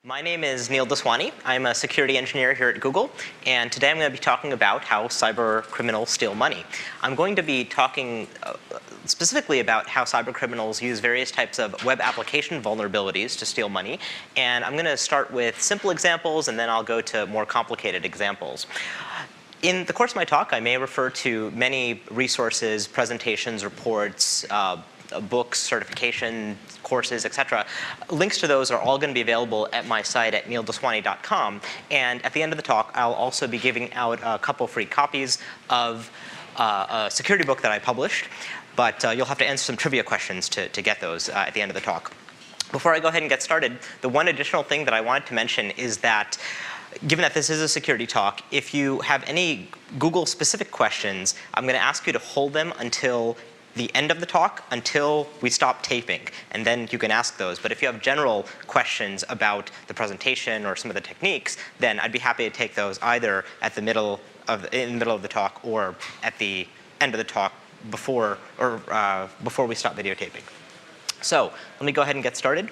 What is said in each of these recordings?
My name is Neil Daswani. I'm a security engineer here at Google, and today I'm going to be talking about how cyber criminals steal money. I'm going to be talking specifically about how cyber criminals use various types of web application vulnerabilities to steal money, and I'm going to start with simple examples, and then I'll go to more complicated examples. In the course of my talk, I may refer to many resources, presentations, reports, books, certification courses, etc. Links to those are all going to be available at my site at neildaswani.com. And at the end of the talk, I'll also be giving out a couple free copies of a security book that I published. But you'll have to answer some trivia questions to get those at the end of the talk. Before I go ahead and get started, the one additional thing that I wanted to mention is that given that this is a security talk, if you have any Google-specific questions, I'm going to ask you to hold them until the end of the talk, until we stop taping, and then you can ask those. But if you have general questions about the presentation or some of the techniques, then I'd be happy to take those either at the middle of the talk or at the end of the talk before we stop videotaping. So let me go ahead and get started.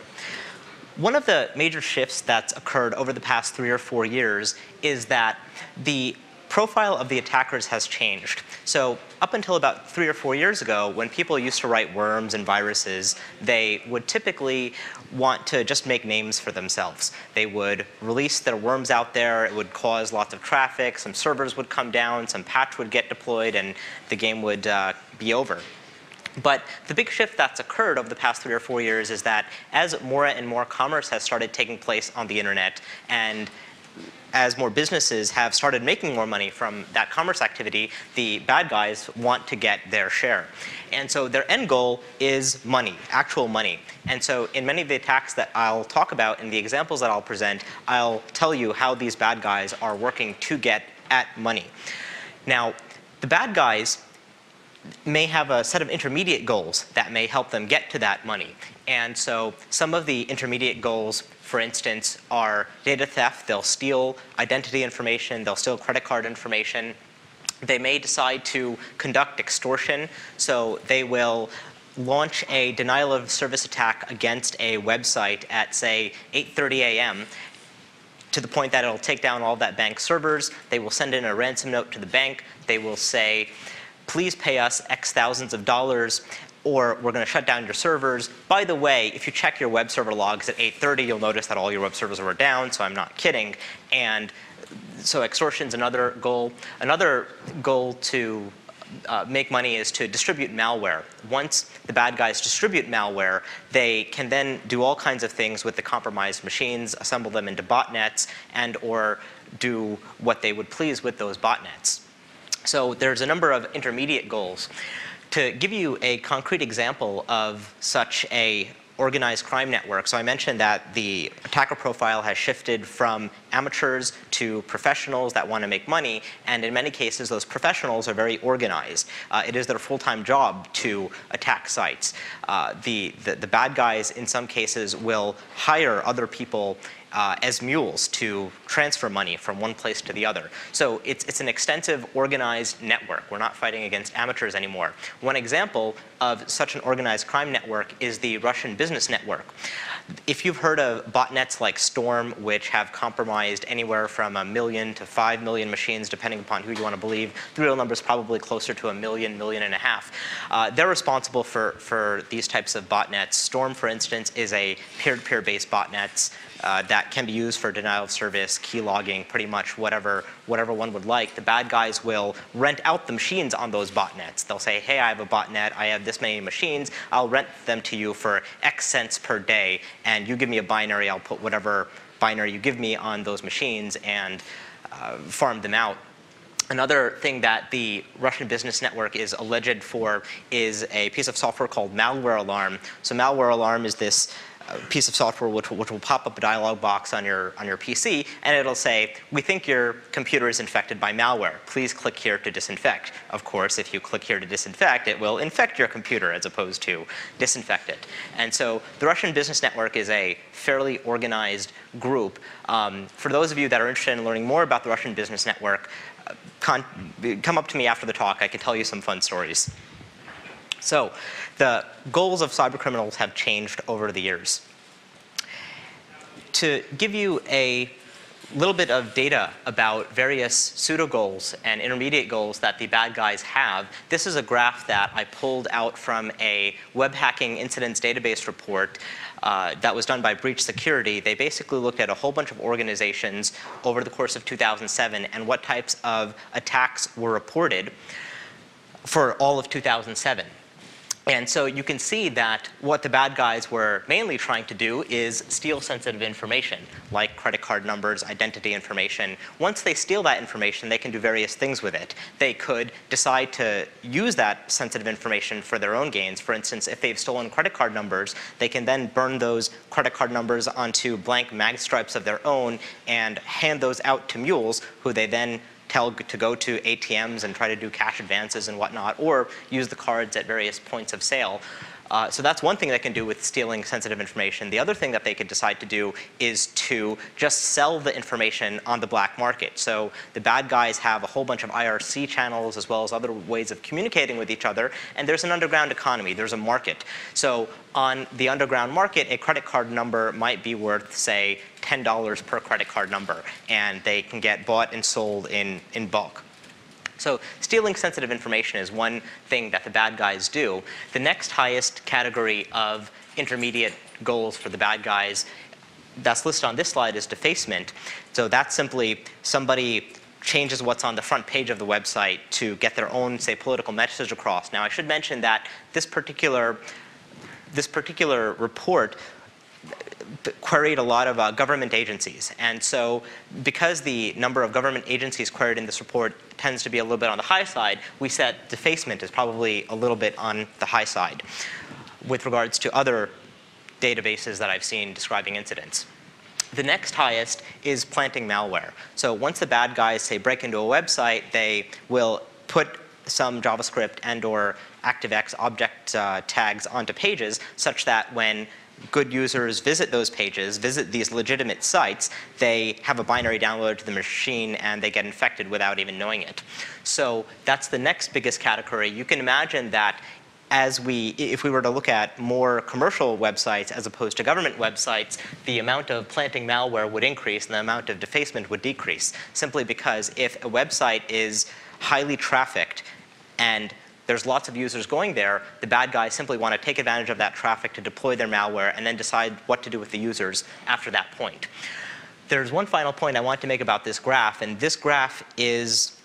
One of the major shifts that's occurred over the past 3 or 4 years is that the profile of the attackers has changed. So up until about 3 or 4 years ago, when people used to write worms and viruses, they would typically want to just make names for themselves. They would release their worms out there. It would cause lots of traffic. Some servers would come down. Some patch would get deployed, and the game would be over. But the big shift that's occurred over the past 3 or 4 years is that as more and more commerce has started taking place on the internet, and as more businesses have started making more money from that commerce activity, the bad guys want to get their share. And so their end goal is money, actual money. And so in many of the attacks that I'll talk about in the examples that I'll present, I'll tell you how these bad guys are working to get at money. Now, the bad guys may have a set of intermediate goals that may help them get to that money. And so some of the intermediate goals, for instance, are data theft. They'll steal identity information. They'll steal credit card information. They may decide to conduct extortion. So they will launch a denial of service attack against a website at, say, 8:30 a.m. to the point that it'll take down all of that bank's servers. They will send in a ransom note to the bank. They will say, please pay us X thousands of dollars, or we're going to shut down your servers. By the way, if you check your web server logs at 8:30, you'll notice that all your web servers were down, so I'm not kidding. And so extortion's another goal. Another goal to make money is to distribute malware. Once the bad guys distribute malware, they can then do all kinds of things with the compromised machines, assemble them into botnets, and or do what they would please with those botnets. So there's a number of intermediate goals. To give you a concrete example of such a organized crime network, so I mentioned that the attacker profile has shifted from amateurs to professionals that want to make money, and in many cases those professionals are very organized. It is their full-time job to attack sites. The bad guys in some cases will hire other people as mules to transfer money from one place to the other. So it's an extensive, organized network. We're not fighting against amateurs anymore. One example of such an organized crime network is the Russian business network. If you've heard of botnets like Storm, which have compromised anywhere from 1 million to 5 million machines, depending upon who you want to believe, the real number is probably closer to 1 million, 1.5 million. They're responsible for these types of botnets. Storm, for instance, is a peer-to-peer based botnets that can be used for denial of service, key logging, pretty much whatever one would like. The bad guys will rent out the machines on those botnets. They'll say, hey, I have a botnet, I have this many machines, I'll rent them to you for X cents per day, and you give me a binary, I'll put whatever binary you give me on those machines and farm them out. Another thing that the Russian business network is alleged for is a piece of software called malware alarm. So malware alarm is this piece of software which will pop up a dialog box on your PC, and it'll say, we think your computer is infected by malware. Please click here to disinfect. Of course, if you click here to disinfect, it will infect your computer as opposed to disinfect it. And so the Russian business network is a fairly organized group. For those of you that are interested in learning more about the Russian business network, come up to me after the talk. I can tell you some fun stories. So the goals of cybercriminals have changed over the years. to give you a little bit of data about various pseudo goals and intermediate goals that the bad guys have, this is a graph that I pulled out from a web hacking incidents database report that was done by Breach Security. They basically looked at a whole bunch of organizations over the course of 2007 and what types of attacks were reported for all of 2007. And so you can see that what the bad guys were mainly trying to do is steal sensitive information, like credit card numbers, identity information. Once they steal that information, they can do various things with it. They could decide to use that sensitive information for their own gains. For instance, if they've stolen credit card numbers, they can then burn those credit card numbers onto blank mag stripes of their own and hand those out to mules, who they then tell to go to ATMs and try to do cash advances and whatnot, or use the cards at various points of sale. So that's one thing they can do with stealing sensitive information. The other thing that they could decide to do is to just sell the information on the black market. So the bad guys have a whole bunch of IRC channels as well as other ways of communicating with each other, and there's an underground economy, there's a market. So on the underground market, a credit card number might be worth, say, $10 per credit card number, and they can get bought and sold in bulk. So stealing sensitive information is one thing that the bad guys do. The next highest category of intermediate goals for the bad guys that's listed on this slide is defacement. So that's simply somebody changes what's on the front page of the website to get their own, say, political message across. Now, I should mention that this particular report queried a lot of government agencies. And so because the number of government agencies queried in this report tends to be a little bit on the high side, we said defacement is probably a little bit on the high side with regards to other databases that I've seen describing incidents. The next highest is planting malware. So once the bad guys, say, break into a website, they will put some JavaScript and or ActiveX object tags onto pages such that when good users visit those pages, visit these legitimate sites, they have a binary download to the machine and they get infected without even knowing it. So that's the next biggest category. You can imagine that if we were to look at more commercial websites as opposed to government websites, the amount of planting malware would increase and the amount of defacement would decrease, simply because if a website is highly trafficked and there's lots of users going there, the bad guys simply want to take advantage of that traffic to deploy their malware and then decide what to do with the users after that point. There's one final point I want to make about this graph, and this graph is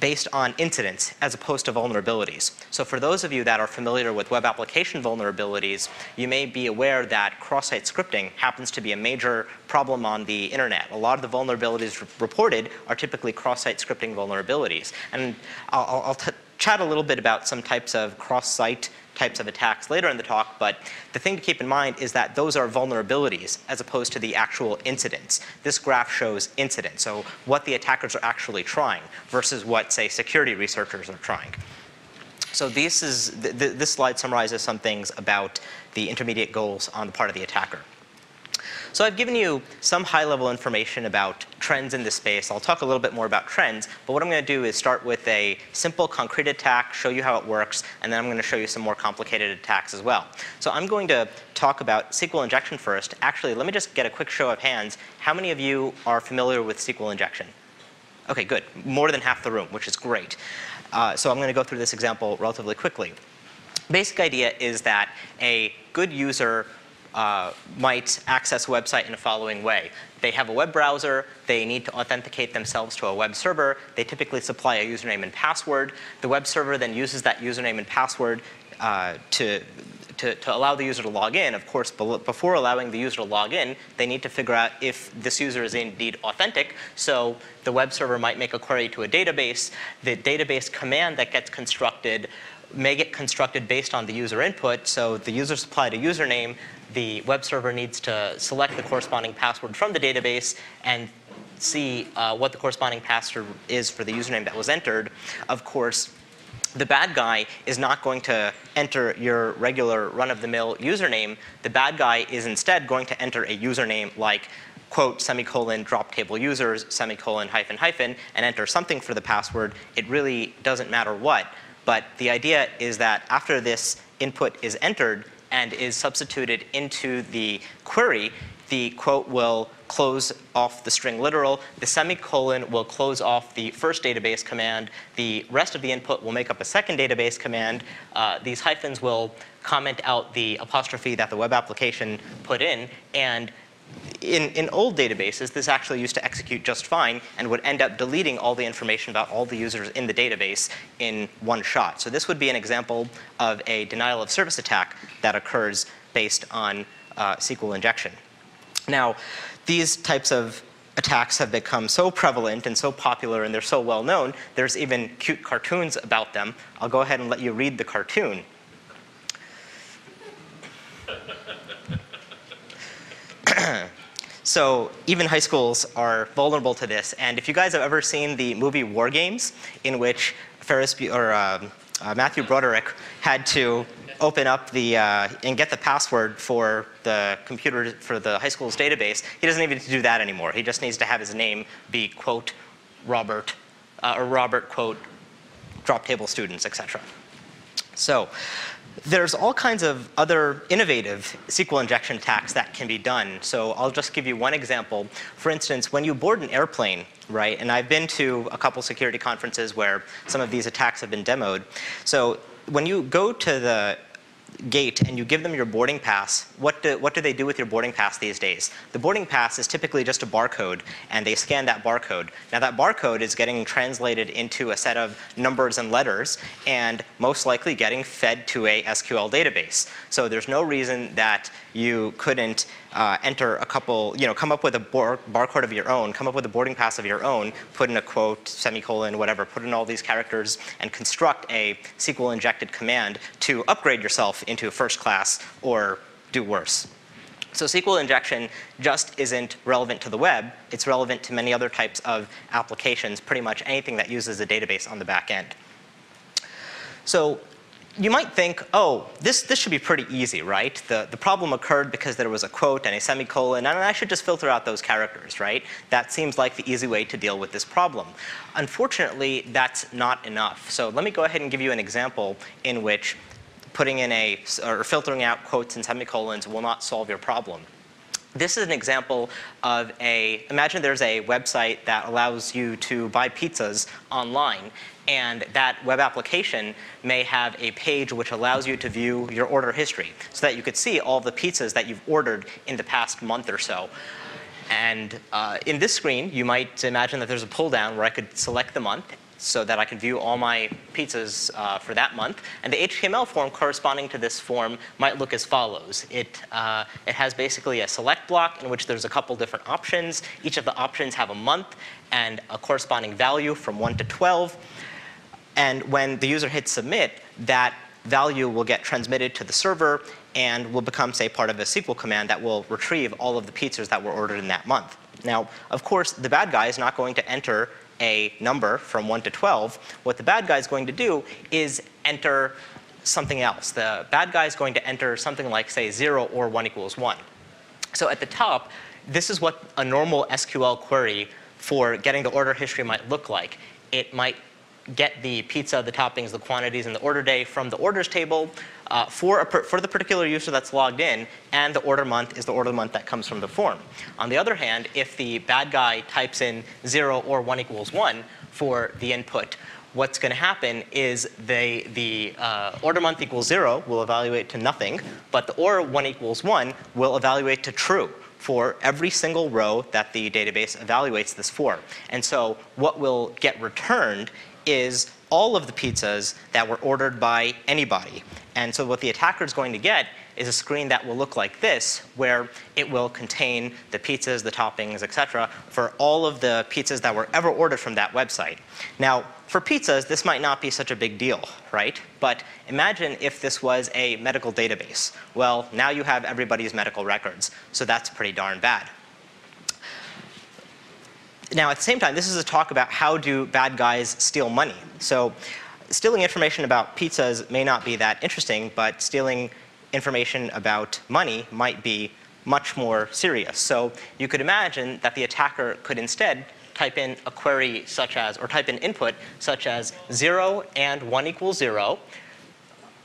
based on incidents as opposed to vulnerabilities. So for those of you that are familiar with web application vulnerabilities, you may be aware that cross-site scripting happens to be a major problem on the internet. A lot of the vulnerabilities reported are typically cross-site scripting vulnerabilities. And I'll chat a little bit about some types of cross-site types of attacks later in the talk, but the thing to keep in mind is that those are vulnerabilities as opposed to the actual incidents. This graph shows incidents, so what the attackers are actually trying versus what, say, security researchers are trying. So this slide summarizes some things about the intermediate goals on the part of the attacker. So I've given you some high-level information about trends in this space. I'll talk a little bit more about trends, but what I'm going to do is start with a simple, concrete attack, show you how it works, and then I'm going to show you some more complicated attacks as well. So I'm going to talk about SQL injection first. Actually, let me just get a quick show of hands. How many of you are familiar with SQL injection? OK, good. More than half the room, which is great. So I'm going to go through this example relatively quickly. Basic idea is that a good user might access a website in the following way. They have a web browser. They need to authenticate themselves to a web server. They typically supply a username and password. The web server then uses that username and password to allow the user to log in. Of course, before allowing the user to log in, they need to figure out if this user is indeed authentic. So the web server might make a query to a database. The database command that gets constructed may get constructed based on the user input. So the user supplied a username. The web server needs to select the corresponding password from the database and see what the corresponding password is for the username that was entered. Of course, the bad guy is not going to enter your regular run-of-the-mill username. The bad guy is instead going to enter a username like quote, semicolon, drop table users, semicolon, hyphen, hyphen, and enter something for the password. It really doesn't matter what. But the idea is that after this input is entered and is substituted into the query, the quote will close off the string literal. The semicolon will close off the first database command. The rest of the input will make up a second database command. These hyphens will comment out the apostrophe that the web application put in. And in old databases, this actually used to execute just fine and would end up deleting all the information about all the users in the database in one shot. So this would be an example of a denial of service attack that occurs based on SQL injection. Now, these types of attacks have become so prevalent and so popular and they're so well known, there's even cute cartoons about them. I'll go ahead and let you read the cartoon. So even high schools are vulnerable to this. And if you guys have ever seen the movie War Games, in which Matthew Broderick had to open up the and get the password for the computer for the high school's database, he doesn't even need to do that anymore. He just needs to have his name be quote Robert or Robert quote drop table students, etc. So there's all kinds of other innovative SQL injection attacks that can be done. So I'll just give you one example. For instance, when you board an airplane, right, and I've been to a couple security conferences where some of these attacks have been demoed. So when you go to the gate and you give them your boarding pass, what do they do with your boarding pass these days? The boarding pass is typically just a barcode, and they scan that barcode. Now that barcode is getting translated into a set of numbers and letters, and most likely getting fed to a SQL database. So there's no reason that you couldn't enter a couple, come up with a barcode of your own, come up with a boarding pass of your own, put in a quote, semicolon, whatever, put in all these characters, and construct a SQL injected command to upgrade yourself into first class or do worse. So SQL injection just isn't relevant to the web. It's relevant to many other types of applications, pretty much anything that uses a database on the back end. So you might think, oh, this should be pretty easy, right? The problem occurred because there was a quote and a semicolon, and I should just filter out those characters, right? That seems like the easy way to deal with this problem. Unfortunately, that's not enough. So let me go ahead and give you an example in which putting in or filtering out quotes and semicolons will not solve your problem. This is an example of imagine there's a website that allows you to buy pizzas online, and that web application may have a page which allows you to view your order history so that you could see all the pizzas that you've ordered in the past month or so. And in this screen, you might imagine that there's a pull down where I could select the month so that I can view all my pizzas for that month. And the HTML form corresponding to this form might look as follows. It has basically a select block in which there's a couple different options. Each of the options have a month and a corresponding value from 1 to 12. And when the user hits submit, that value will get transmitted to the server and will become, say, part of a SQL command that will retrieve all of the pizzas that were ordered in that month. Now, of course, the bad guy is not going to enter a number from 1 to 12. What the bad guy is going to do is enter something else. The bad guy is going to enter something like, say, 0 or 1 equals 1. So at the top, this is what a normal SQL query for getting the order history might look like. It might get the pizza, the toppings, the quantities, and the order day from the orders table for the particular user that's logged in, and the order month is the order month that comes from the form. On the other hand, if the bad guy types in 0 or 1 equals 1 for the input, what's going to happen is the order month equals 0 will evaluate to nothing, but the order 1 equals 1 will evaluate to true for every single row that the database evaluates this for. And so what will get returned is all of the pizzas that were ordered by anybody. And so what the attacker is going to get is a screen that will look like this, where it will contain the pizzas, the toppings, etc., for all of the pizzas that were ever ordered from that website. Now, for pizzas, this might not be such a big deal, right? But imagine if this was a medical database. Well, now you have everybody's medical records, so that's pretty darn bad. Now, at the same time, this is a talk about how do bad guys steal money. So stealing information about pizzas may not be that interesting, but stealing information about money might be much more serious. So you could imagine that the attacker could instead type in a query such as, or type in input such as 0 and 1 equals 0,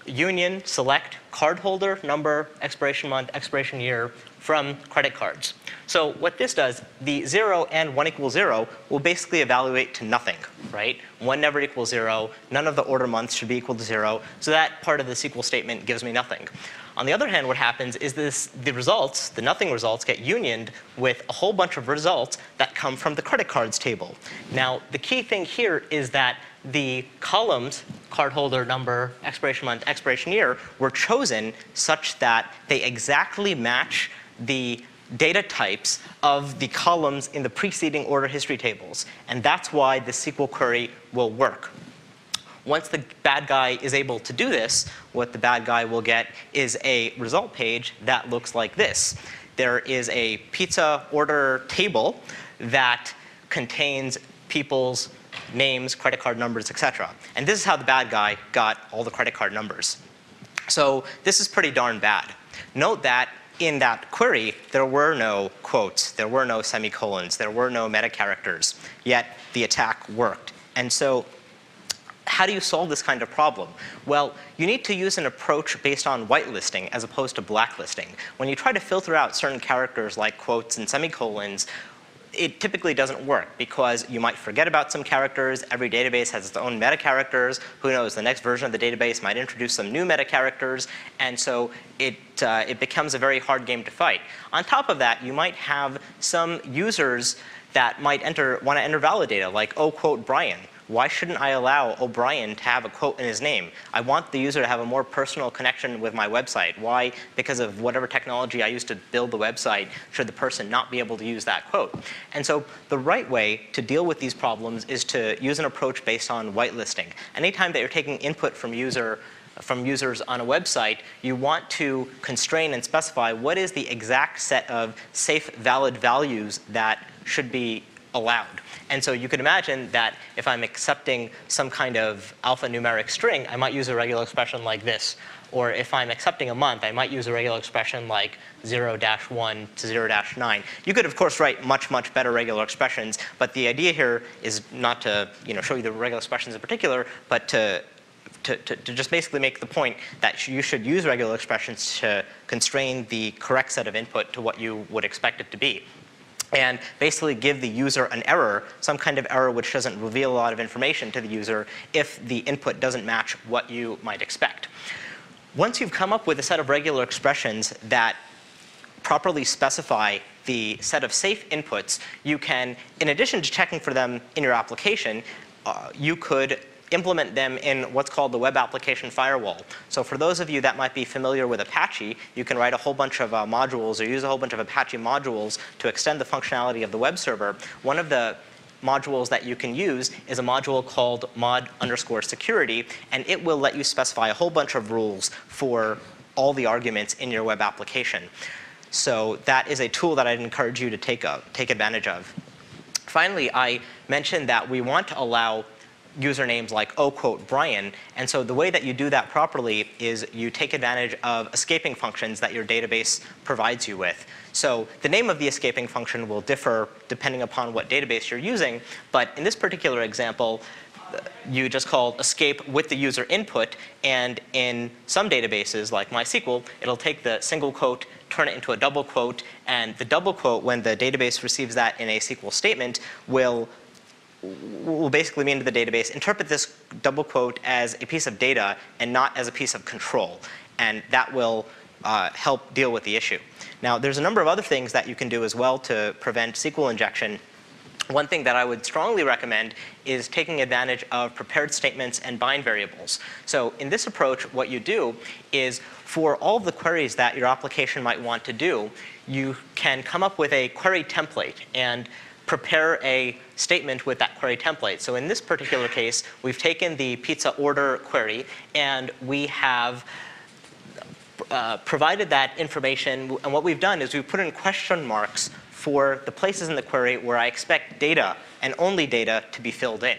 union select cardholder number, expiration month, expiration year from credit cards. So what this does, the 0 and 1 equals 0 will basically evaluate to nothing, right? 1 never equals 0. None of the order months should be equal to 0. So that part of the SQL statement gives me nothing. On the other hand, what happens is the results, the nothing results, get unioned with a whole bunch of results that come from the credit cards table. Now, the key thing here is that the columns, cardholder number, expiration month, expiration year, were chosen such that they exactly match the data types of the columns in the preceding order history tables. And that's why the SQL query will work. Once the bad guy is able to do this, what the bad guy will get is a result page that looks like this. There is a pizza order table that contains people's names, credit card numbers, etc. And this is how the bad guy got all the credit card numbers. So this is pretty darn bad. Note that in that query, there were no quotes, there were no semicolons, there were no meta characters, yet the attack worked. And so how do you solve this kind of problem? Well, you need to use an approach based on whitelisting as opposed to blacklisting. When you try to filter out certain characters like quotes and semicolons, it typically doesn't work because you might forget about some characters. Every database has its own meta characters. Who knows, the next version of the database might introduce some new meta characters, and so it becomes a very hard game to fight. On top of that, you might have some users that might want to enter valid data, like oh quote Brian. Why shouldn't I allow O'Brien to have a quote in his name? I want the user to have a more personal connection with my website. Why? Because of whatever technology I used to build the website, should the person not be able to use that quote? And so the right way to deal with these problems is to use an approach based on whitelisting. Anytime that you're taking input from users on a website, you want to constrain and specify what is the exact set of safe, valid values that should be allowed. And so you could imagine that if I'm accepting some kind of alphanumeric string, I might use a regular expression like this. Or if I'm accepting a month, I might use a regular expression like 0-1 to 0-9. You could, of course, write much, much better regular expressions. But the idea here is not to show you the regular expressions in particular, but to just basically make the point that you should use regular expressions to constrain the correct set of input to what you would expect it to be. And basically give the user an error, some kind of error which doesn't reveal a lot of information to the user if the input doesn't match what you might expect. Once you've come up with a set of regular expressions that properly specify the set of safe inputs, you can, in addition to checking for them in your application, you could implement them in what's called the web application firewall. So for those of you that might be familiar with Apache, you can write a whole bunch of modules or use a whole bunch of Apache modules to extend the functionality of the web server. One of the modules that you can use is a module called mod_security, and it will let you specify a whole bunch of rules for all the arguments in your web application. So that is a tool that I'd encourage you to take advantage of. Finally, I mentioned that we want to allow usernames like oh quote Brian, and so the way that you do that properly is you take advantage of escaping functions that your database provides you with. So the name of the escaping function will differ depending upon what database you're using, but in this particular example, you just call escape with the user input, and in some databases like MySQL, it'll take the single quote, turn it into a double quote, and the double quote, when the database receives that in a SQL statement, will basically mean to the database, interpret this double quote as a piece of data and not as a piece of control. And that will help deal with the issue. Now, there's a number of other things that you can do as well to prevent SQL injection. One thing that I would strongly recommend is taking advantage of prepared statements and bind variables. So in this approach, what you do is for all of the queries that your application might want to do, you can come up with a query template and prepare a statement with that query template. So in this particular case, we've taken the pizza order query and we have provided that information. And what we've done is we've put in question marks for the places in the query where I expect data and only data to be filled in.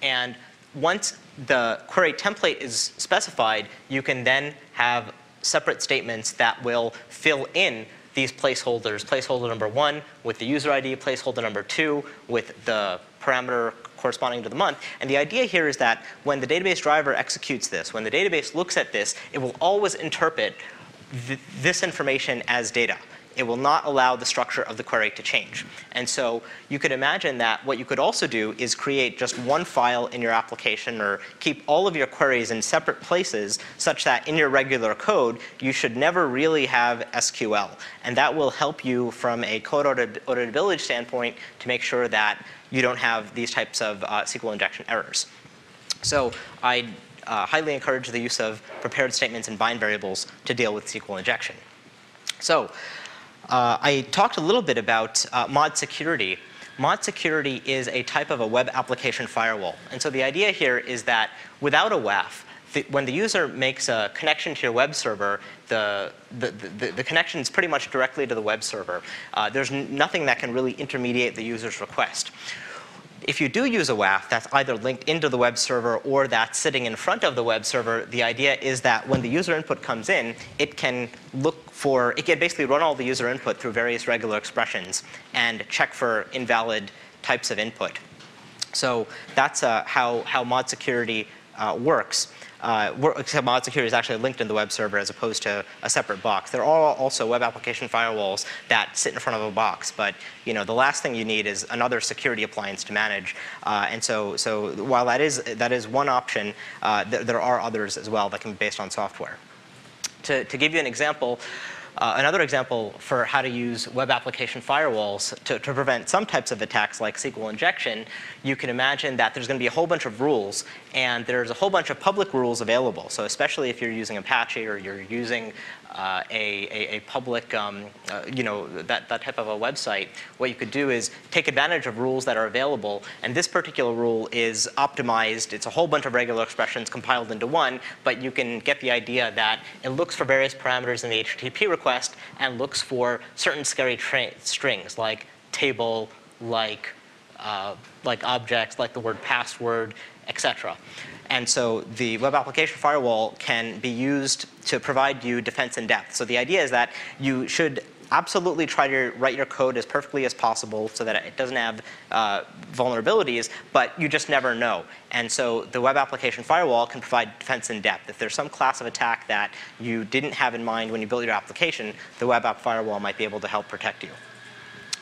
And once the query template is specified, you can then have separate statements that will fill in these placeholders, placeholder number 1 with the user ID, placeholder number 2 with the parameter corresponding to the month. And the idea here is that when the database driver executes this, when the database looks at this, it will always interpret this information as data. It will not allow the structure of the query to change. And so you could imagine that what you could also do is create just one file in your application or keep all of your queries in separate places such that in your regular code, you should never really have SQL. And that will help you from a code auditability standpoint to make sure that you don't have these types of SQL injection errors. So I highly encourage the use of prepared statements and bind variables to deal with SQL injection. So I talked a little bit about mod security. Mod security is a type of a web application firewall. And so the idea here is that without a WAF, when the user makes a connection to your web server, the connection is pretty much directly to the web server. There's nothing that can really intermediate the user's request. If you do use a WAF that's either linked into the web server or that's sitting in front of the web server, the idea is that when the user input comes in, it can basically run all the user input through various regular expressions and check for invalid types of input. So that's how mod security works. Except mod security is actually linked in the web server as opposed to a separate box. There are also web application firewalls that sit in front of a box, but the last thing you need is another security appliance to manage. And so while that is one option, there are others as well that can be based on software. To give you an example, another example for how to use web application firewalls to prevent some types of attacks like SQL injection, you can imagine that there's going to be a whole bunch of rules, and there's a whole bunch of public rules available. So especially if you're using Apache or you're using a public, that type of a website, what you could do is take advantage of rules that are available. And this particular rule is optimized. It's a whole bunch of regular expressions compiled into one, but you can get the idea that it looks for various parameters in the HTTP request and looks for certain scary strings like table, like objects, like the word password, etc. And so the web application firewall can be used to provide you defense in depth. So the idea is that you should absolutely try to write your code as perfectly as possible so that it doesn't have vulnerabilities, but you just never know. And so the web application firewall can provide defense in depth. If there's some class of attack that you didn't have in mind when you built your application, the web app firewall might be able to help protect you.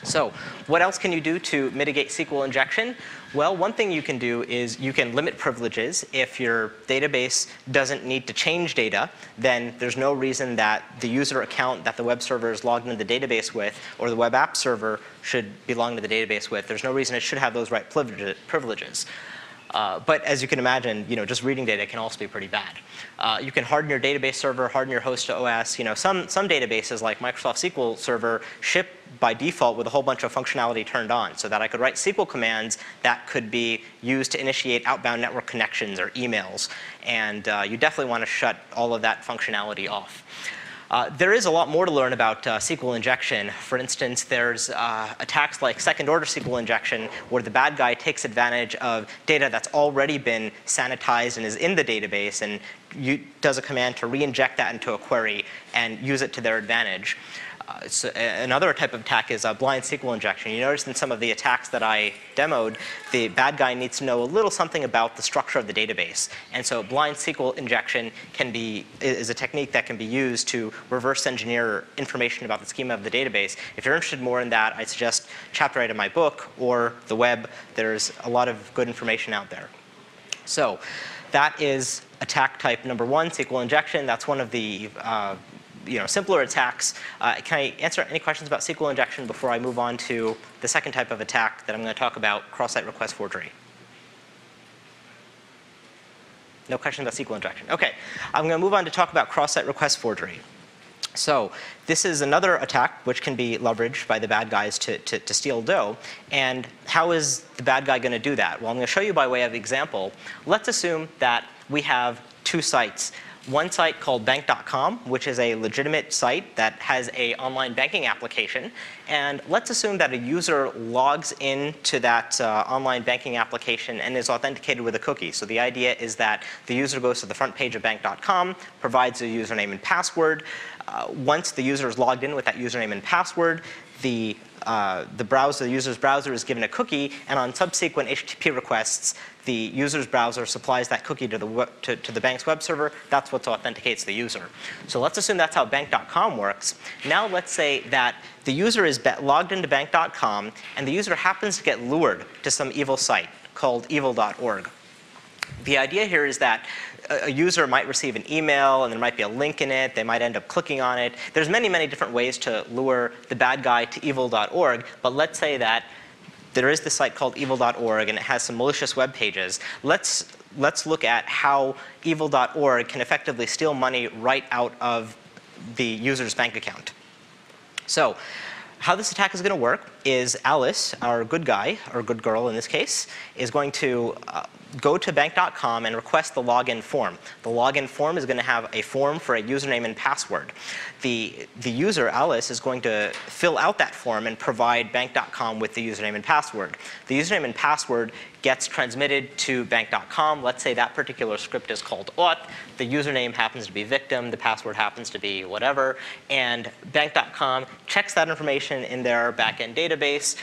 So what else can you do to mitigate SQL injection? Well, one thing you can do is you can limit privileges. If your database doesn't need to change data, then there's no reason that the user account that the web server is logged into the database with or the web app server should belong to the database with. There's no reason it should have those right privileges. But as you can imagine, just reading data can also be pretty bad. You can harden your database server, harden your host to OS. Some databases like Microsoft SQL Server ship by default with a whole bunch of functionality turned on, so that I could write SQL commands that could be used to initiate outbound network connections or emails. And you definitely want to shut all of that functionality off. There is a lot more to learn about SQL injection. For instance, there's attacks like second-order SQL injection, where the bad guy takes advantage of data that's already been sanitized and is in the database, and does a command to re-inject that into a query and use it to their advantage. So another type of attack is blind SQL injection. You notice in some of the attacks that I demoed, the bad guy needs to know a little something about the structure of the database. And so blind SQL injection is a technique that can be used to reverse engineer information about the schema of the database. If you're interested more in that, I suggest chapter 8 of my book or the web. There's a lot of good information out there. So that is attack type number 1, SQL injection. That's one of the simpler attacks. Can I answer any questions about SQL injection before I move on to the second type of attack that I'm going to talk about, cross-site request forgery? No questions about SQL injection. OK. I'm going to move on to talk about cross-site request forgery. So this is another attack which can be leveraged by the bad guys to steal dough. And how is the bad guy going to do that? Well, I'm going to show you by way of example. Let's assume that we have two sites. One site called bank.com, which is a legitimate site that has an online banking application. And let's assume that a user logs into that online banking application and is authenticated with a cookie. So the idea is that the user goes to the front page of bank.com, provides a username and password. Once the user is logged in with that username and password, the the user's browser is given a cookie, and on subsequent HTTP requests, the user's browser supplies that cookie to the bank's web server. That's what authenticates the user. So let's assume that's how bank.com works. Now let's say that the user is logged into bank.com, and the user happens to get lured to some evil site called evil.org. The idea here is that a user might receive an email, and there might be a link in it. They might end up clicking on it. There's many, many different ways to lure the bad guy to evil.org. But let's say that there is this site called evil.org, and it has some malicious web pages. Let's look at how evil.org can effectively steal money right out of the user's bank account. So how this attack is going to work is Alice, our good guy, or good girl in this case, is going to go to bank.com and request the login form. The login form is going to have a form for a username and password. The user, Alice, is going to fill out that form and provide bank.com with the username and password. The username and password gets transmitted to bank.com. Let's say that particular script is called auth. The username happens to be victim. The password happens to be whatever. And bank.com checks that information in their backend database.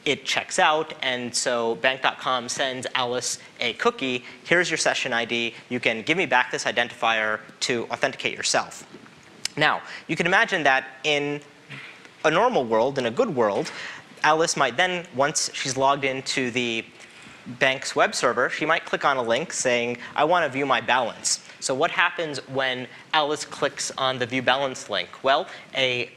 It checks out, and so bank.com sends Alice a cookie. Here's your session ID. You can give me back this identifier to authenticate yourself. Now, you can imagine that in a normal world, in a good world, Alice might then, once she's logged into the bank's web server, she might click on a link saying, I want to view my balance. So what happens when Alice clicks on the view balance link? Well, a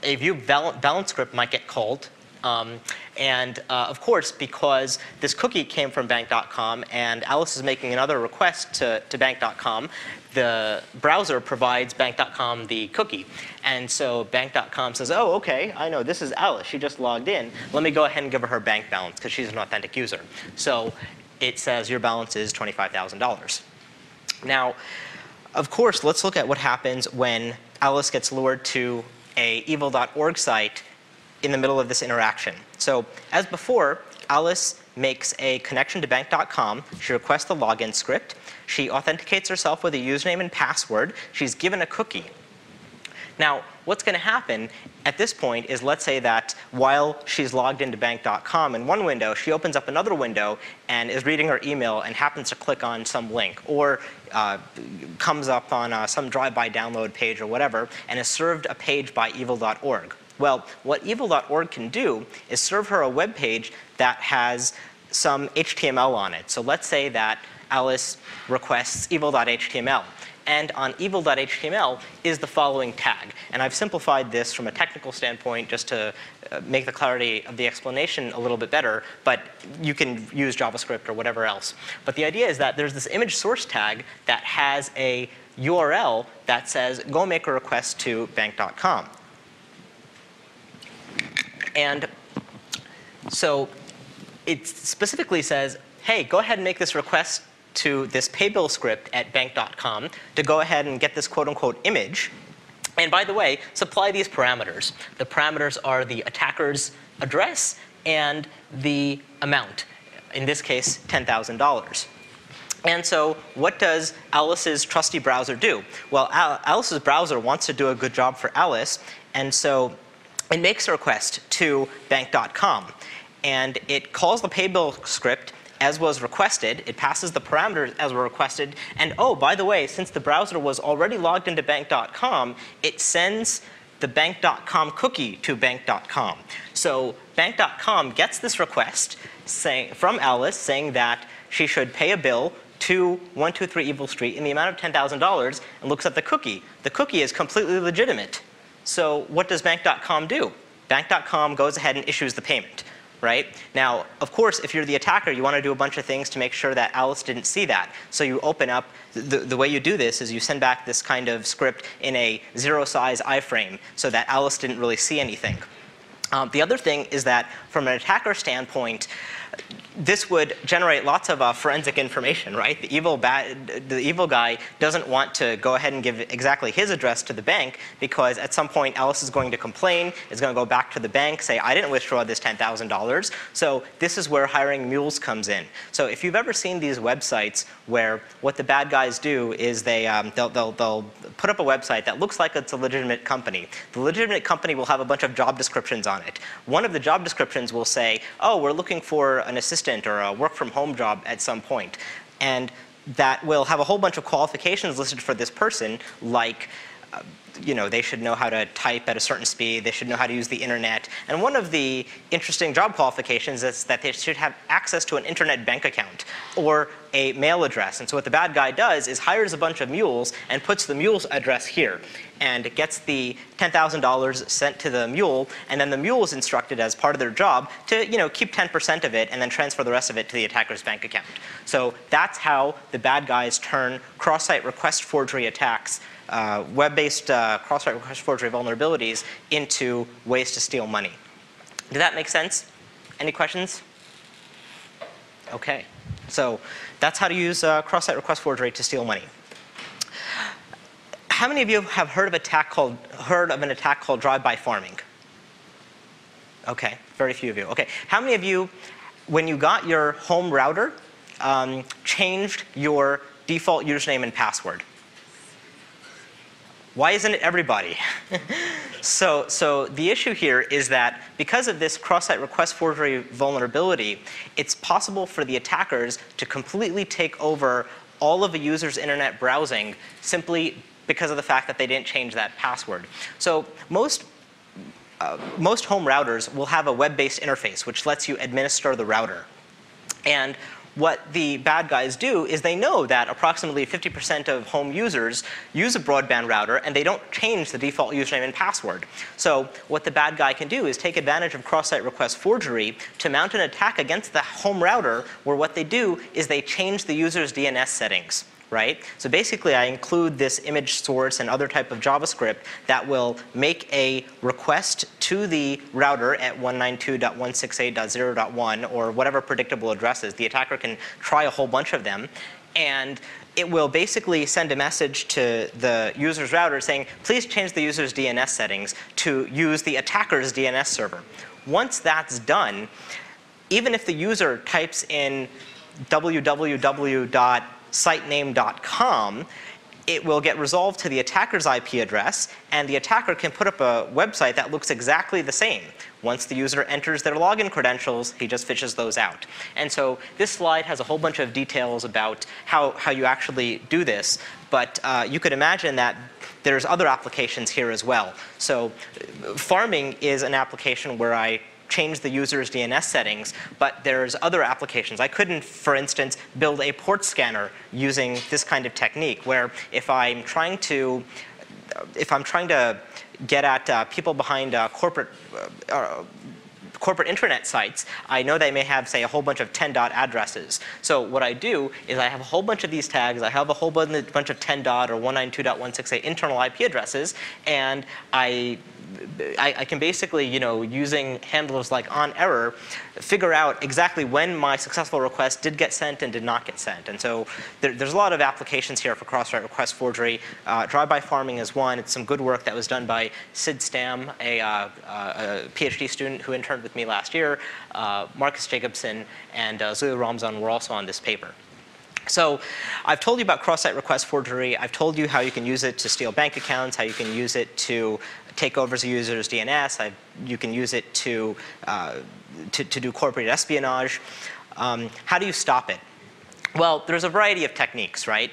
view balance script might get called. Of course, because this cookie came from bank.com and Alice is making another request to bank.com, the browser provides bank.com the cookie. And so bank.com says, oh, OK, I know this is Alice. She just logged in. Let me go ahead and give her bank balance because she's an authentic user. So it says your balance is $25,000. Now, of course, let's look at what happens when Alice gets lured to a evil.org site in the middle of this interaction. So as before, Alice makes a connection to bank.com. She requests the login script. She authenticates herself with a username and password. She's given a cookie. Now, what's going to happen at this point is, let's say that while she's logged into bank.com in one window, she opens up another window and is reading her email and happens to click on some link, or comes up on some drive-by download page or whatever, and is served a page by evil.org. Well, what evil.org can do is serve her a web page that has some HTML on it. So let's say that Alice requests evil.html. And on evil.html is the following tag. And I've simplified this from a technical standpoint just to make the clarity of the explanation a little bit better. But you can use JavaScript or whatever else. But the idea is that there's this image source tag that has a URL that says, go make a request to bank.com. And so it specifically says, hey, go ahead and make this request to this paybill script at bank.com to go ahead and get this quote-unquote image. And by the way, supply these parameters. The parameters are the attacker's address and the amount, in this case, $10,000. And so what does Alice's trusty browser do? Well, Alice's browser wants to do a good job for Alice, and so it makes a request to bank.com. And it calls the paybill script as was requested. It passes the parameters as were requested. And oh, by the way, since the browser was already logged into bank.com, it sends the bank.com cookie to bank.com. So bank.com gets this request from Alice saying that she should pay a bill to 123 Evil Street in the amount of $10,000 and looks at the cookie. The cookie is completely legitimate. So what does bank.com do? Bank.com goes ahead and issues the payment, right? Now, of course, if you're the attacker, you want to do a bunch of things to make sure that Alice didn't see that. So you open up, the way you do this is you send back this kind of script in a zero-size iframe so that Alice didn't really see anything. The other thing is that from an attacker standpoint, this would generate lots of forensic information, right? The evil guy doesn't want to go ahead and give exactly his address to the bank because at some point Alice is going to complain, is going to go back to the bank, say, I didn't withdraw this $10,000. So this is where hiring mules comes in. So if you've ever seen these websites where what the bad guys do is they'll put up a website that looks like it's a legitimate company. The legitimate company will have a bunch of job descriptions on it. One of the job descriptions will say, oh, we're looking for an assistant or a work-from-home job at some point. And that will have a whole bunch of qualifications listed for this person, like they should know how to type at a certain speed, they should know how to use the internet. And one of the interesting job qualifications is that they should have access to an internet bank account or a mail address. And so what the bad guy does is hires a bunch of mules and puts the mule's address here and gets the $10,000 sent to the mule, and then the mule is instructed as part of their job to keep 10% of it and then transfer the rest of it to the attacker's bank account. So that's how the bad guys turn cross-site request forgery attacks, web-based cross-site request forgery vulnerabilities into ways to steal money. Did that make sense? Any questions? OK. So that's how to use cross-site request forgery to steal money. How many of you have heard of an attack called drive-by farming? OK, very few of you. OK, how many of you, when you got your home router, changed your default username and password? Why isn't it everybody? So the issue here is that because of this cross-site request forgery vulnerability, it's possible for the attackers to completely take over all of a user's internet browsing simply because of the fact that they didn't change that password. So most home routers will have a web-based interface which lets you administer the router. And what the bad guys do is they know that approximately 50% of home users use a broadband router and they don't change the default username and password. So what the bad guy can do is take advantage of cross-site request forgery to mount an attack against the home router where what they do is they change the user's DNS settings. Right? So basically, I include this image source and other type of JavaScript that will make a request to the router at 192.168.0.1 or whatever predictable addresses. The attacker can try a whole bunch of them. And it will basically send a message to the user's router saying, please change the user's DNS settings to use the attacker's DNS server. Once that's done, even if the user types in www.sitename.com, it will get resolved to the attacker's IP address, and the attacker can put up a website that looks exactly the same. Once the user enters their login credentials, he just fishes those out. And so this slide has a whole bunch of details about how you actually do this, but you could imagine that there's other applications here as well. So farming is an application where I change the user's DNS settings, but there's other applications. I couldn't, for instance, build a port scanner using this kind of technique, where if I'm trying to get at people behind corporate intranet sites, I know they may have, say, a whole bunch of 10 dot addresses. So what I do is I have a whole bunch of these tags. I have a whole bunch of 10 dot or 192.168 internal IP addresses, and I can basically, using handlers like onError, figure out exactly when my successful request did get sent and did not get sent. And so there's a lot of applications here for cross-site request forgery. Drive-by farming is one. It's some good work that was done by Sid Stam, a PhD student who interned with me last year. Marcus Jacobson and Zulia Ramzan were also on this paper. So I've told you about cross-site request forgery. I've told you how you can use it to steal bank accounts, how you can use it to take over a user's DNS. You can use it to do corporate espionage. How do you stop it? Well, there's a variety of techniques, right?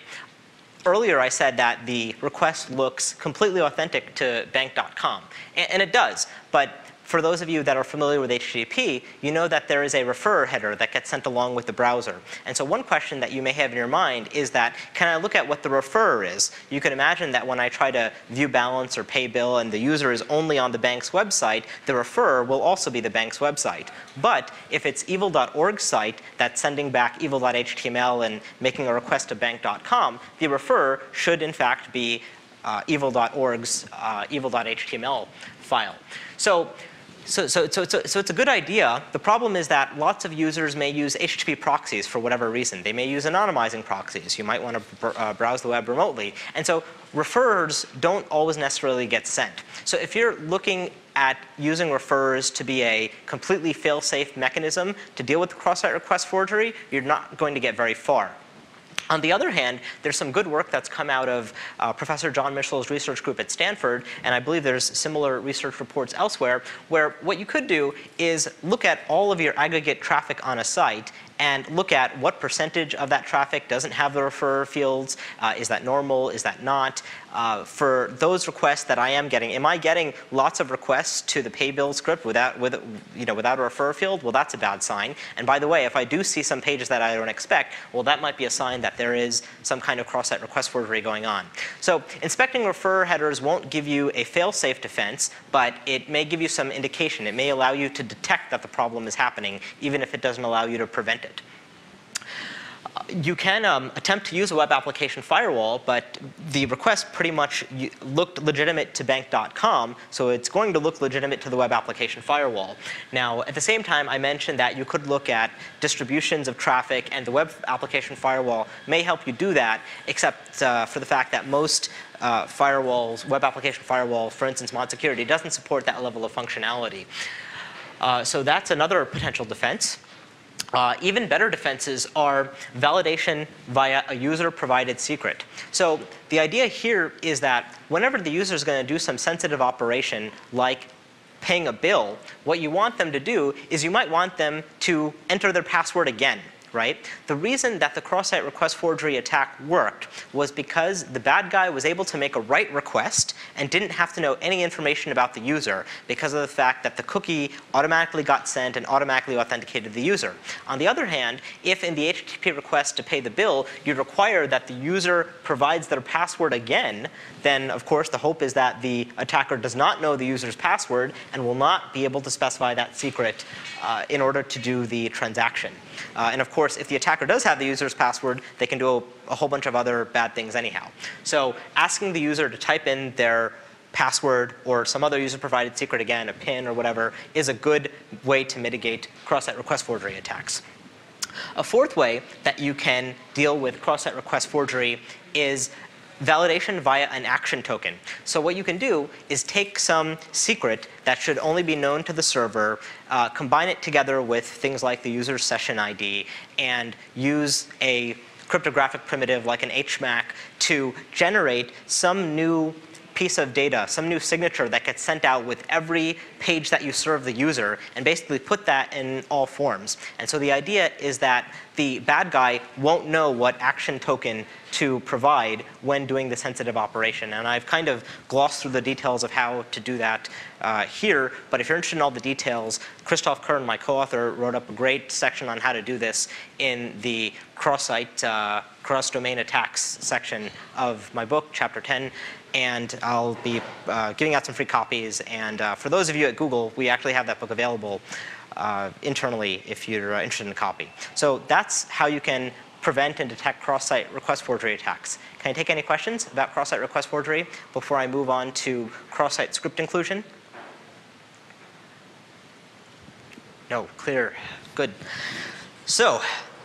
Earlier, I said that the request looks completely authentic to bank.com, and it does. But for those of you that are familiar with HTTP, you know that there is a referrer header that gets sent along with the browser. And so one question that you may have in your mind is that, can I look at what the referrer is? You can imagine that when I try to view balance or pay bill and the user is only on the bank's website, the referrer will also be the bank's website. But if it's evil.org site that's sending back evil.html and making a request to bank.com, the referrer should in fact be evil.org's evil.html file. So So it's a good idea. The problem is that lots of users may use HTTP proxies for whatever reason. They may use anonymizing proxies. You might want to browse the web remotely. And so refers don't always necessarily get sent. So if you're looking at using refers to be a completely fail-safe mechanism to deal with cross-site request forgery, you're not going to get very far. On the other hand, there's some good work that's come out of Professor John Mitchell's research group at Stanford, and I believe there's similar research reports elsewhere, where what you could do is look at all of your aggregate traffic on a site and look at what percentage of that traffic doesn't have the refer fields. Is that normal? Is that not? For those requests that I am getting, am I getting lots of requests to the pay bill script without a refer field? Well, that's a bad sign. And by the way, if I do see some pages that I don't expect, well, that might be a sign that there is some kind of cross-site request forgery going on. So inspecting refer headers won't give you a fail-safe defense, but it may give you some indication. It may allow you to detect that the problem is happening, even if it doesn't allow you to prevent it. You can attempt to use a web application firewall, but the request pretty much looked legitimate to bank.com, so it's going to look legitimate to the web application firewall. Now, at the same time, I mentioned that you could look at distributions of traffic, and the web application firewall may help you do that, except for the fact that most firewalls, web application firewall, for instance, mod security, doesn't support that level of functionality. So that's another potential defense. Even better defenses are validation via a user-provided secret. So the idea here is that whenever the user is going to do some sensitive operation, like paying a bill, what you want them to do is you might want them to enter their password again. Right? The reason that the cross-site request forgery attack worked was because the bad guy was able to make a write request and didn't have to know any information about the user because of the fact that the cookie automatically got sent and automatically authenticated the user. On the other hand, if in the HTTP request to pay the bill, you require that the user provides their password again, then of course the hope is that the attacker does not know the user's password and will not be able to specify that secret in order to do the transaction. And of course, if the attacker does have the user's password, they can do a whole bunch of other bad things anyhow. So asking the user to type in their password or some other user-provided secret again, a PIN or whatever, is a good way to mitigate cross-site request forgery attacks. A fourth way that you can deal with cross-site request forgery is validation via an action token. So what you can do is take some secret that should only be known to the server, combine it together with things like the user's session ID, and use a cryptographic primitive like an HMAC to generate some new piece of data, some new signature that gets sent out with every page that you serve the user, and basically put that in all forms. And so the idea is that the bad guy won't know what action token to provide when doing the sensitive operation. And I've kind of glossed through the details of how to do that here, but if you're interested in all the details, Christoph Kern, my co-author, wrote up a great section on how to do this in the cross-site, cross-domain attacks section of my book, Chapter 10. And I'll be giving out some free copies. And for those of you at Google, we actually have that book available internally if you're interested in a copy. So that's how you can prevent and detect cross-site request forgery attacks. Can I take any questions about cross-site request forgery before I move on to cross-site script inclusion? No, clear, good. So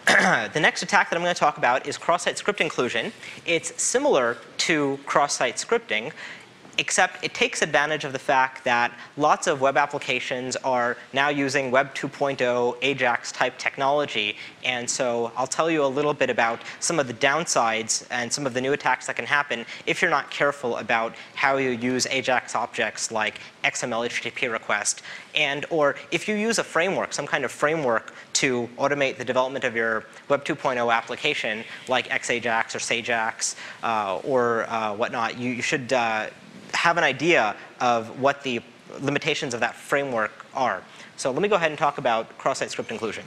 the next attack that I'm going to talk about is cross-site script inclusion. It's similar to cross-site scripting, except it takes advantage of the fact that lots of web applications are now using Web 2.0 AJAX type technology. And so I'll tell you a little bit about some of the downsides and some of the new attacks that can happen if you're not careful about how you use AJAX objects like XML HTTP request. And or if you use a framework, some kind of framework to automate the development of your Web 2.0 application like XAJAX or SAJAX or whatnot, you should have an idea of what the limitations of that framework are. So let me go ahead and talk about cross-site script inclusion.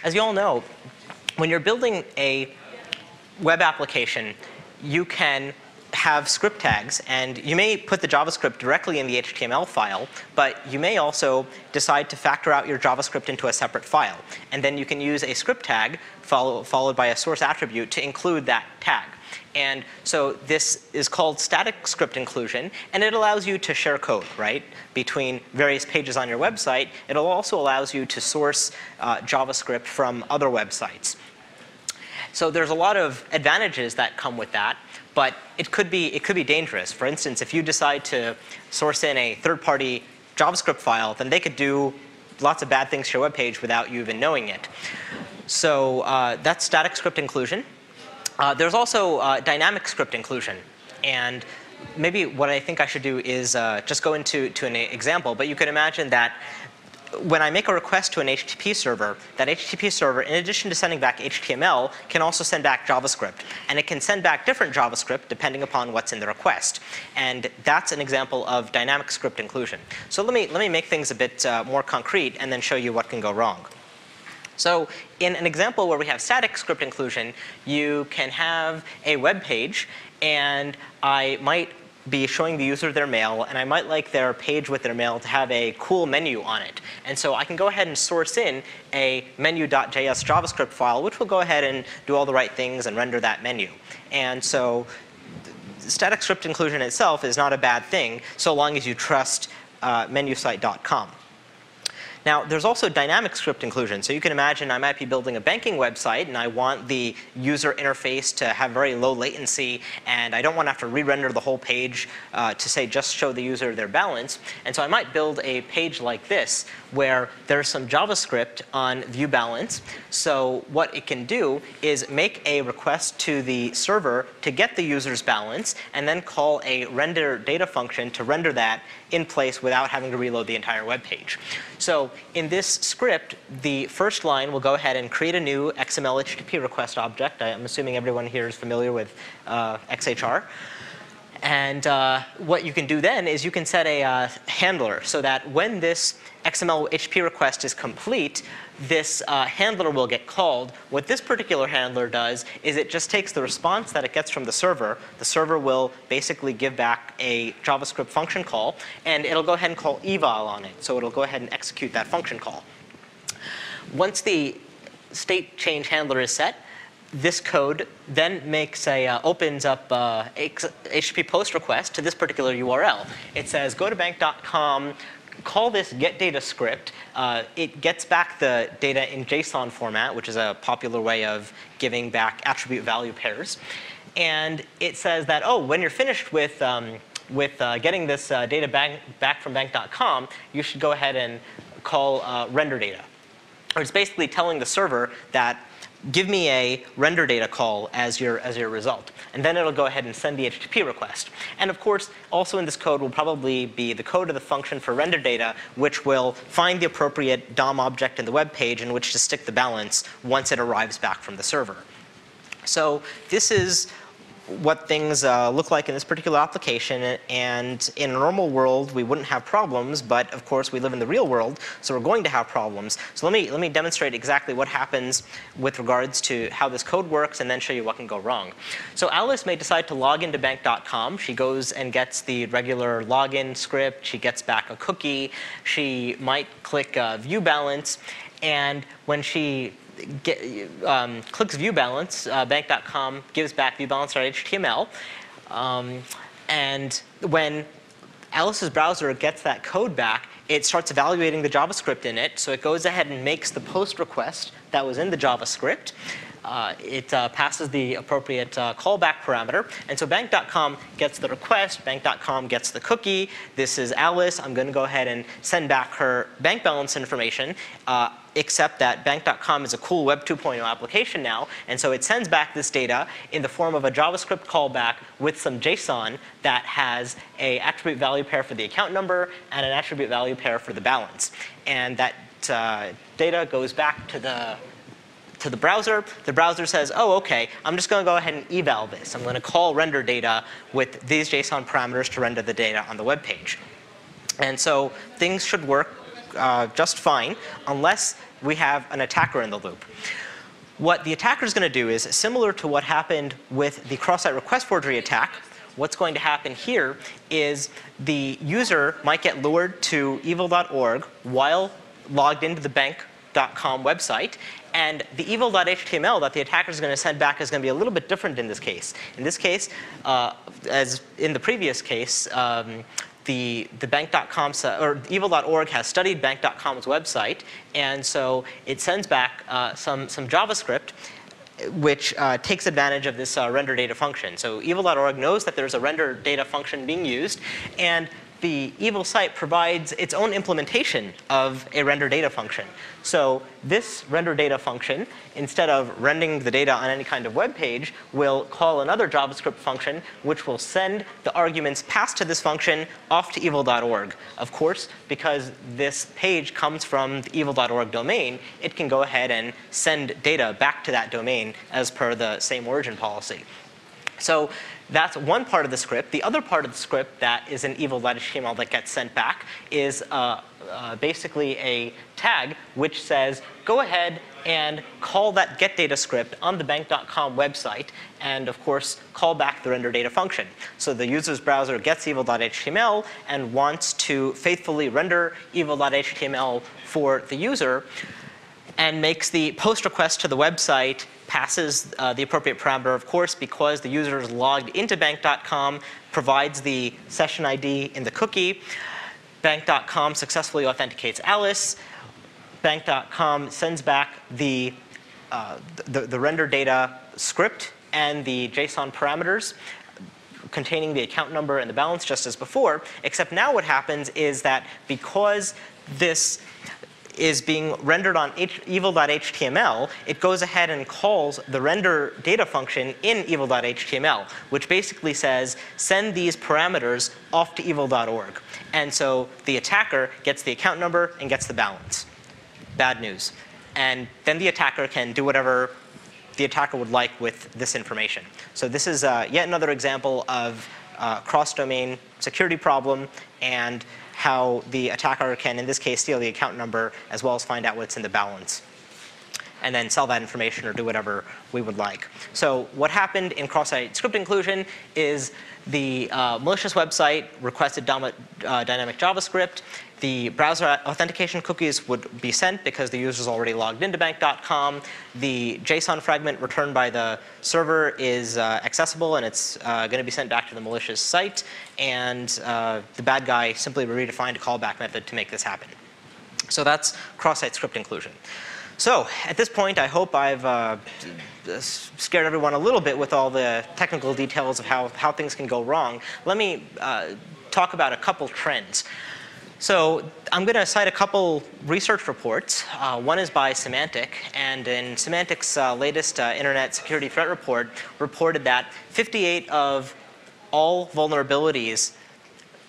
As you all know, when you're building a web application, you can have script tags, and you may put the JavaScript directly in the HTML file, but you may also decide to factor out your JavaScript into a separate file. And then you can use a script tag followed by a source attribute to include that tag. And so this is called static script inclusion, and it allows you to share code, right, between various pages on your website. It also allows you to source JavaScript from other websites. So there's a lot of advantages that come with that, but it could be dangerous. For instance, if you decide to source in a third-party JavaScript file, then they could do lots of bad things to your web page without you even knowing it. So that's static script inclusion. There's also dynamic script inclusion. And maybe what I think I should do is just go into an example. But you could imagine that when I make a request to an HTTP server, that HTTP server, in addition to sending back HTML, can also send back JavaScript. And it can send back different JavaScript depending upon what's in the request. And that's an example of dynamic script inclusion. So let me make things a bit more concrete and then show you what can go wrong. So in an example where we have static script inclusion, you can have a web page, and I might be showing the user their mail, and I might like their page with their mail to have a cool menu on it. And so I can go ahead and source in a menu.js JavaScript file, which will go ahead and do all the right things and render that menu. And so static script inclusion itself is not a bad thing, so long as you trust menusite.com. Now, there's also dynamic script inclusion. So you can imagine I might be building a banking website, and I want the user interface to have very low latency, and I don't want to have to re-render the whole page to, say, just show the user their balance. And so I might build a page like this, where there's some JavaScript on view balance. So what it can do is make a request to the server to get the user's balance, and then call a render data function to render that in place without having to reload the entire web page. So in this script, the first line will go ahead and create a new XML HTTP request object. I'm assuming everyone here is familiar with XHR. And what you can do then is you can set a handler so that when this XML HTTP request is complete, this handler will get called. What this particular handler does is it just takes the response that it gets from the server. The server will basically give back a JavaScript function call, and it'll go ahead and call eval on it. So it'll go ahead and execute that function call. Once the state change handler is set, this code then makes opens up HTTP post request to this particular URL. It says, go to bank.com, call this getData script. It gets back the data in JSON format, which is a popular way of giving back attribute value pairs. And it says that, oh, when you're finished with getting this data back from bank.com, you should go ahead and call render data. Or it's basically telling the server that give me a render data call as your result. And then it'll go ahead and send the HTTP request. And of course, also in this code will probably be the code of the function for render data, which will find the appropriate DOM object in the web page in which to stick the balance once it arrives back from the server. So this is what things look like in this particular application. And in a normal world, we wouldn't have problems. But of course, we live in the real world, so we're going to have problems. So let me demonstrate exactly what happens with regards to how this code works, and then show you what can go wrong. So Alice may decide to log into bank.com. She goes and gets the regular login script. She gets back a cookie. She might click view balance. And when she clicks view balance, bank.com gives back viewbalance.html. And when Alice's browser gets that code back, it starts evaluating the JavaScript in it. So it goes ahead and makes the post request that was in the JavaScript. It passes the appropriate callback parameter. And so bank.com gets the request. Bank.com gets the cookie. This is Alice. I'm going to go ahead and send back her bank balance information, except that bank.com is a cool Web 2.0 application now. And so it sends back this data in the form of a JavaScript callback with some JSON that has an attribute value pair for the account number and an attribute value pair for the balance. And that data goes back to the browser. The browser says, oh, OK, I'm just going to go ahead and eval this. I'm going to call render data with these JSON parameters to render the data on the web page. And so things should work just fine, unless we have an attacker in the loop. What the attacker is going to do is similar to what happened with the cross-site request forgery attack, what's going to happen here is the user might get lured to evil.org while logged into the bank.com website, and the evil.html that the attacker is going to send back is going to be a little bit different in this case. In this case, as in the previous case, the bank.com or evil.org has studied bank.com's website, and so it sends back some JavaScript which takes advantage of this render data function. So evil.org knows that there's a render data function being used, and the evil site provides its own implementation of a render data function. So this render data function, instead of rendering the data on any kind of web page, will call another JavaScript function which will send the arguments passed to this function off to evil.org. Of course, because this page comes from the evil.org domain, it can go ahead and send data back to that domain as per the same origin policy. So that's one part of the script. The other part of the script that is in evil.html that gets sent back is basically a tag which says, go ahead and call that getData script on the bank.com website, and of course, call back the render data function. So the user's browser gets evil.html and wants to faithfully render evil.html for the user, and makes the post request to the website, passes the appropriate parameter, of course, because the user is logged into bank.com, provides the session ID in the cookie. Bank.com successfully authenticates Alice. Bank.com sends back the render data script and the JSON parameters containing the account number and the balance just as before, except now what happens is that because this is being rendered on evil.html, it goes ahead and calls the render data function in evil.html, which basically says, send these parameters off to evil.org. And so the attacker gets the account number and gets the balance. Bad news. And then the attacker can do whatever the attacker would like with this information. So this is yet another example of cross-domain security problem, and how the attacker can, in this case, steal the account number as well as find out what's in the balance, and then sell that information or do whatever we would like. So what happened in cross-site script inclusion is the malicious website requested dynamic JavaScript. The browser authentication cookies would be sent because the user is already logged into bank.com. The JSON fragment returned by the server is accessible, and it's going to be sent back to the malicious site. And the bad guy simply redefined a callback method to make this happen. So that's cross-site script inclusion. So at this point, I hope I've scared everyone a little bit with all the technical details of how things can go wrong. Let me talk about a couple trends. So I'm going to cite a couple research reports. One is by Symantec, and in Symantec's latest Internet Security Threat Report reported that 58 of all vulnerabilities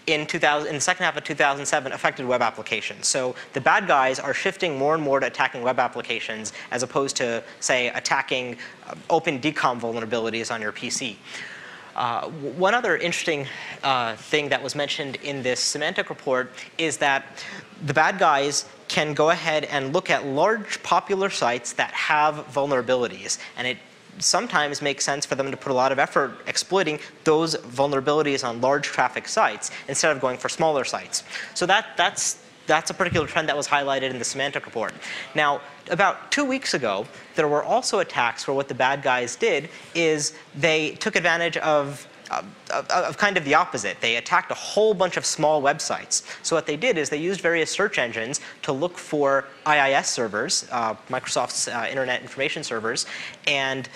in the second half of 2007 affected web applications. So the bad guys are shifting more and more to attacking web applications as opposed to, say, attacking open DCOM vulnerabilities on your PC. One other interesting thing that was mentioned in this Symantec report is that the bad guys can go ahead and look at large popular sites that have vulnerabilities, and it sometimes makes sense for them to put a lot of effort exploiting those vulnerabilities on large traffic sites instead of going for smaller sites. So that's a particular trend that was highlighted in the Symantec report. Now, about 2 weeks ago, there were also attacks where what the bad guys did is they took advantage of kind of the opposite. They attacked a whole bunch of small websites. So what they did is they used various search engines to look for IIS servers, Microsoft's Internet Information Servers, and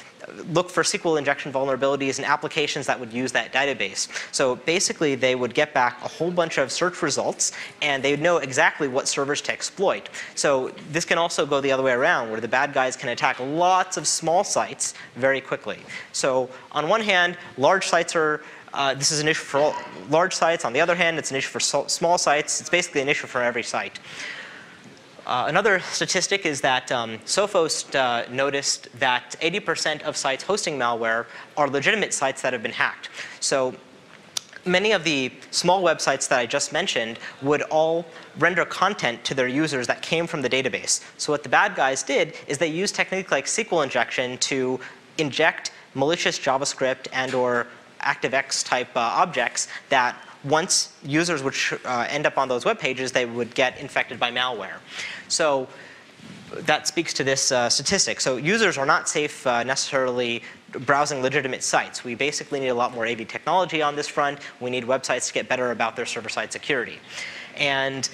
look for SQL injection vulnerabilities and applications that would use that database. So basically, they would get back a whole bunch of search results, and they would know exactly what servers to exploit. So this can also go the other way around, where the bad guys can attack lots of small sites very quickly. So on one hand, large sites are this is an issue for large sites. On the other hand, it's an issue for small sites. It's basically an issue for every site. Another statistic is that Sophos noticed that 80% of sites hosting malware are legitimate sites that have been hacked. So many of the small websites that I just mentioned would all render content to their users that came from the database. So what the bad guys did is they used techniques like SQL injection to inject malicious JavaScript and/or ActiveX type objects that once users would end up on those web pages, they would get infected by malware. So that speaks to this statistic. So users are not safe necessarily browsing legitimate sites. We basically need a lot more AV technology on this front. We need websites to get better about their server-side security. And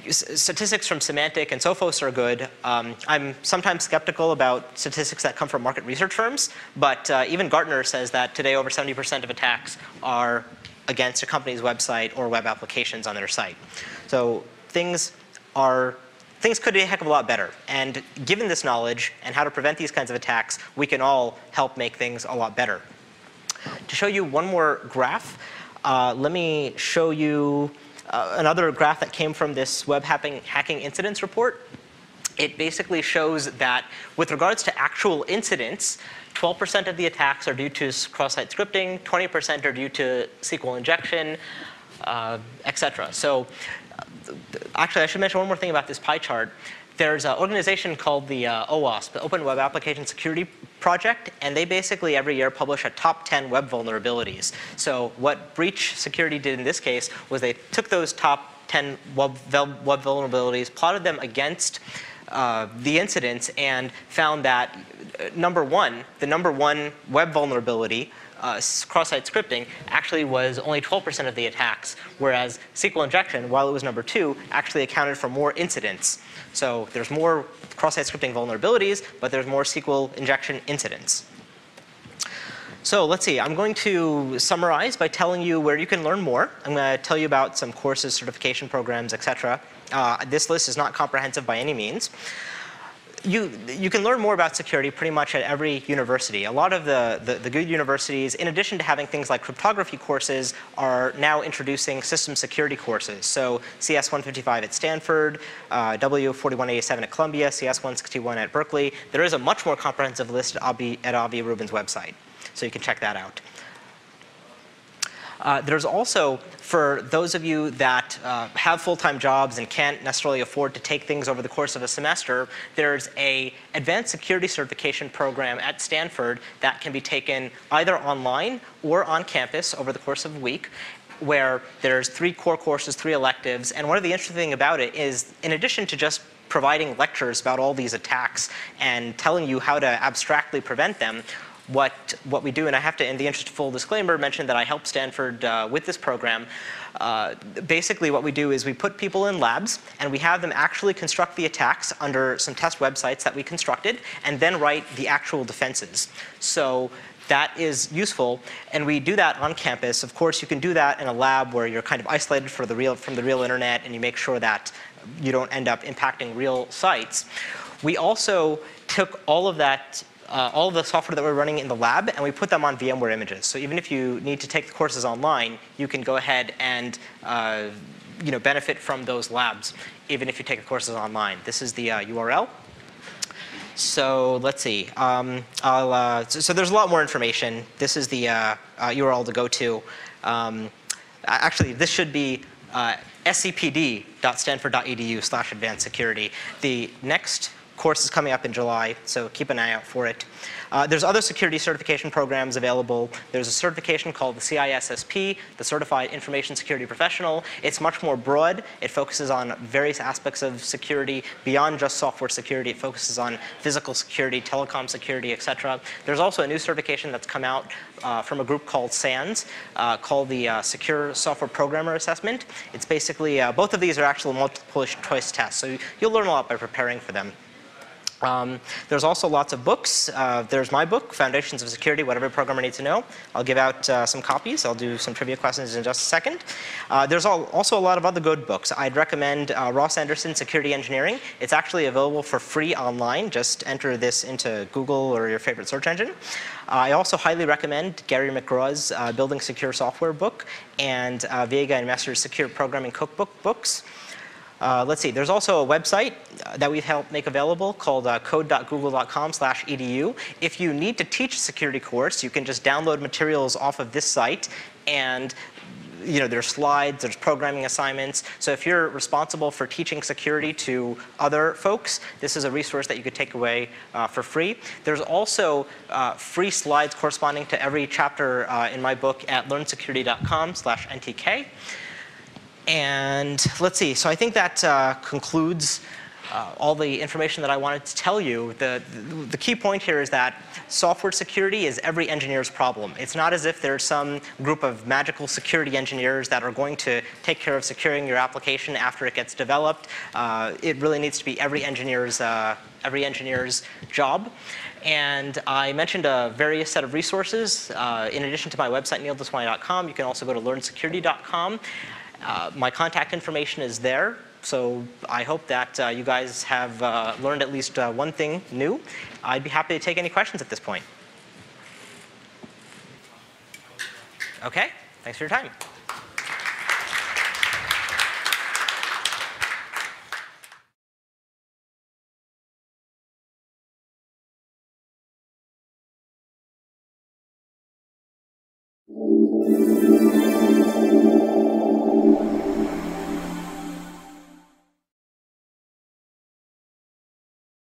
statistics from Symantec and Sophos are good. I'm sometimes skeptical about statistics that come from market research firms, but even Gartner says that today over 70% of attacks are against a company's website or web applications on their site. So things could be a heck of a lot better. And given this knowledge and how to prevent these kinds of attacks, we can all help make things a lot better. To show you one more graph, let me show you another graph that came from this web hacking incidents report. It basically shows that with regards to actual incidents, 12% of the attacks are due to cross-site scripting, 20% are due to SQL injection, etc. So actually, I should mention one more thing about this pie chart. There's an organization called the OWASP, the Open Web Application Security Project, and they basically every year publish a top 10 web vulnerabilities. So what breach security did in this case was they took those top 10 web vulnerabilities, plotted them against the incidents, and found that the number one web vulnerability, cross-site scripting, actually was only 12% of the attacks, whereas SQL injection, while it was number 2, actually accounted for more incidents. So there's more cross-site scripting vulnerabilities, but there's more SQL injection incidents. So let's see, I'm going to summarize by telling you where you can learn more. I'm going to tell you about some courses, certification programs, etc. This list is not comprehensive by any means. You can learn more about security pretty much at every university. A lot of the good universities, in addition to having things like cryptography courses, are now introducing system security courses. So CS 155 at Stanford, W4187 at Columbia, CS 161 at Berkeley. There is a much more comprehensive list at Avi Rubin's website. So you can check that out. There's also, for those of you that have full-time jobs and can't necessarily afford to take things over the course of a semester, there's an advanced security certification program at Stanford that can be taken either online or on campus over the course of a week, where there's 3 core courses, 3 electives. And one of the interesting things about it is, in addition to just providing lectures about all these attacks and telling you how to abstractly prevent them, what we do, and I have to, in the interest of full disclaimer, mention that I helped Stanford with this program. Basically what we do is we put people in labs and we have them actually construct the attacks under some test websites that we constructed and then write the actual defenses. So that is useful, and we do that on campus. Of course, you can do that in a lab where you're kind of isolated from the real internet, and you make sure that you don't end up impacting real sites. We also took all of that all of the software that we're running in the lab, and we put them on VMware images. So even if you need to take the courses online, you can go ahead and benefit from those labs, even if you take the courses online. This is the URL. So let's see. So there's a lot more information. This is the URL to go to. Actually, this should be scpd.stanford.edu/advanced-security. The next course is coming up in July, so keep an eye out for it. There's other security certification programs available. There's a certification called the CISSP, the Certified Information Security Professional. It's much more broad. It focuses on various aspects of security beyond just software security. It focuses on physical security, telecom security, etc. There's also a new certification that's come out from a group called SANS, called the Secure Software Programmer Assessment. It's basically, both of these are actual multiple choice tests, so you'll learn a lot by preparing for them. There's also lots of books. There's my book, Foundations of Security, What Every Programmer Needs to Know. I'll give out some copies. I'll do some trivia questions in just a second. There's also a lot of other good books. I'd recommend Ross Anderson's Security Engineering. It's actually available for free online. Just enter this into Google or your favorite search engine. I also highly recommend Gary McGraw's Building Secure Software book and Viega and Messer's Secure Programming Cookbook books. Let's see, there's also a website that we've helped make available called code.google.com/edu. If you need to teach a security course, you can just download materials off of this site and there's slides, there's programming assignments. So if you're responsible for teaching security to other folks, this is a resource that you could take away for free. There's also free slides corresponding to every chapter in my book at learnsecurity.com/NTK. And let's see, so I think that concludes all the information that I wanted to tell you. The key point here is that software security is every engineer's problem. It's not as if there's some group of magical security engineers that are going to take care of securing your application after it gets developed. It really needs to be every engineer's job. And I mentioned a various set of resources. In addition to my website, neildeswani.com, you can also go to learnsecurity.com. My contact information is there. So I hope that you guys have learned at least one thing new. I'd be happy to take any questions at this point. OK, thanks for your time.